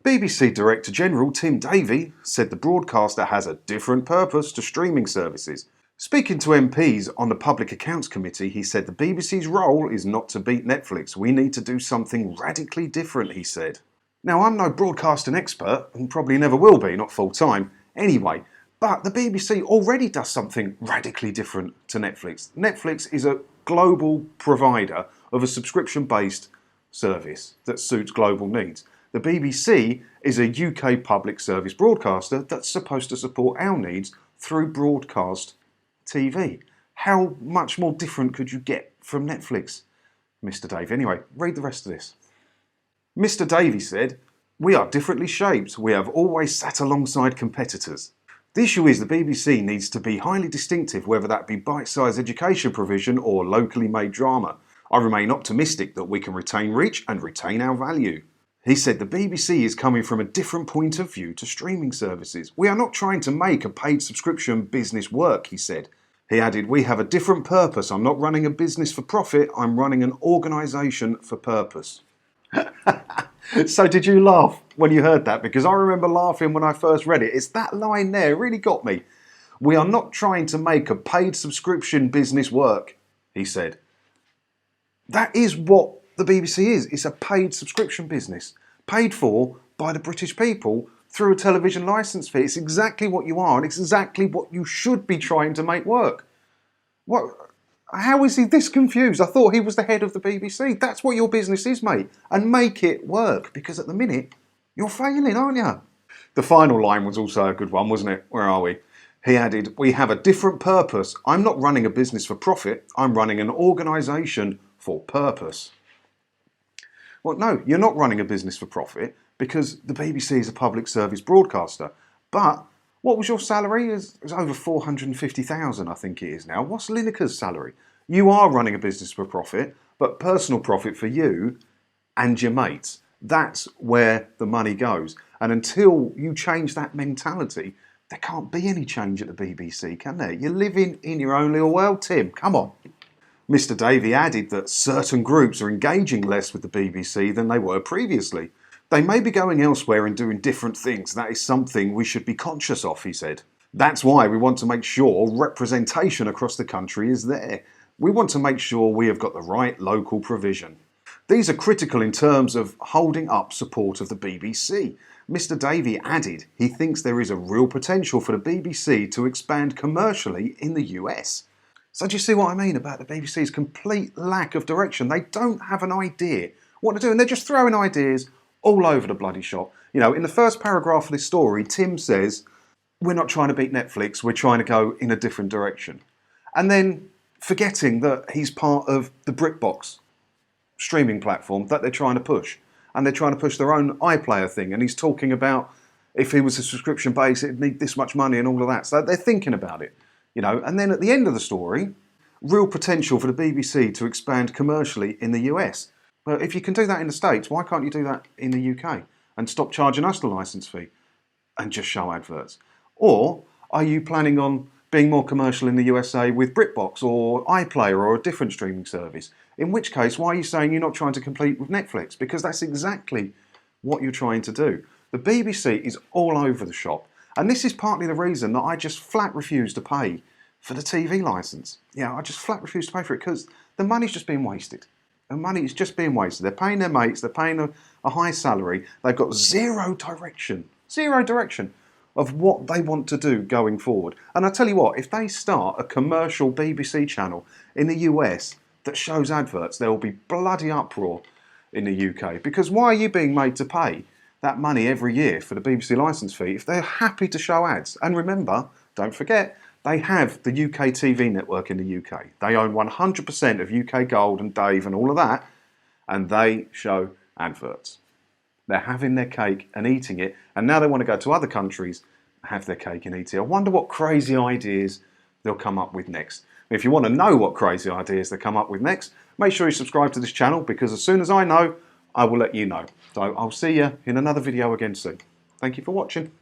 BBC Director General Tim Davie said the broadcaster has a different purpose to streaming services. Speaking to MPs on the Public Accounts Committee, he said the BBC's role is not to beat Netflix. We need to do something radically different, he said. Now, I'm no broadcasting expert, and probably never will be, not full time, anyway, but the BBC already does something radically different to Netflix. Netflix is a global provider of a subscription-based service that suits global needs. The BBC is a UK public service broadcaster that's supposed to support our needs through broadcast TV. How much more different could you get from Netflix, Mr. Davie? Anyway, read the rest of this. Mr. Davie said, "We are differently shaped. We have always sat alongside competitors. The issue is the BBC needs to be highly distinctive, whether that be bite-sized education provision or locally made drama. I remain optimistic that we can retain reach and retain our value." He said the BBC is coming from a different point of view to streaming services. "We are not trying to make a paid subscription business work," he said. He added, "We have a different purpose. I'm not running a business for profit. I'm running an organisation for purpose." So did you laugh when you heard that? Because I remember laughing when I first read it. It's that line there really got me. "We are not trying to make a paid subscription business work," he said. That is what the BBC is. It's a paid subscription business, paid for by the British people through a television licence fee. It's exactly what you are, and it's exactly what you should be trying to make work. What? How is he this confused? I thought he was the head of the BBC. That's what your business is, mate. And make it work, because at the minute, you're failing, aren't you? The final line was also a good one, wasn't it? Where are we? He added, "We have a different purpose. I'm not running a business for profit. I'm running an organisation for purpose." Well, no, you're not running a business for profit because the BBC is a public service broadcaster. But what was your salary? It's over 450,000, I think it is now. What's Lineker's salary? You are running a business for profit, but personal profit for you and your mates. That's where the money goes. And until you change that mentality, there can't be any change at the BBC, can there? You're living in your own little world, Tim. Come on. Mr. Davie added that certain groups are engaging less with the BBC than they were previously. "They may be going elsewhere and doing different things. That is something we should be conscious of," he said. "That's why we want to make sure representation across the country is there. We want to make sure we have got the right local provision. These are critical in terms of holding up support of the BBC." Mr. Davie added he thinks there is a real potential for the BBC to expand commercially in the US. So do you see what I mean about the BBC's complete lack of direction? They don't have an idea what to do, and they're just throwing ideas all over the bloody shop. You know, in the first paragraph of this story, Tim says, "We're not trying to beat Netflix, we're trying to go in a different direction." And then forgetting that he's part of the BritBox streaming platform that they're trying to push. And they're trying to push their own iPlayer thing, and he's talking about if he was a subscription base, it'd need this much money and all of that. So they're thinking about it. You know, and then at the end of the story, real potential for the BBC to expand commercially in the US. But if you can do that in the States, why can't you do that in the UK and stop charging us the licence fee and just show adverts? Or are you planning on being more commercial in the USA with BritBox or iPlayer or a different streaming service? In which case, why are you saying you're not trying to compete with Netflix? Because that's exactly what you're trying to do. The BBC is all over the shop. And this is partly the reason that I just flat refuse to pay for the TV licence. Yeah, I just flat refuse to pay for it because the money's just being wasted. The money is just being wasted. They're paying their mates, they're paying a high salary. They've got zero direction of what they want to do going forward. And I tell you what, if they start a commercial BBC channel in the US that shows adverts, there will be bloody uproar in the UK. Because why are you being made to pay that money every year for the BBC licence fee if they're happy to show ads? And remember, don't forget, they have the UK TV network in the UK. They own 100% of UK Gold and Dave and all of that, and they show adverts. They're having their cake and eating it, and now they want to go to other countries and have their cake and eat it. I wonder what crazy ideas they'll come up with next. If you want to know what crazy ideas they come up with next, make sure you subscribe to this channel, because as soon as I know, I will let you know. So I'll see you in another video again soon. Thank you for watching.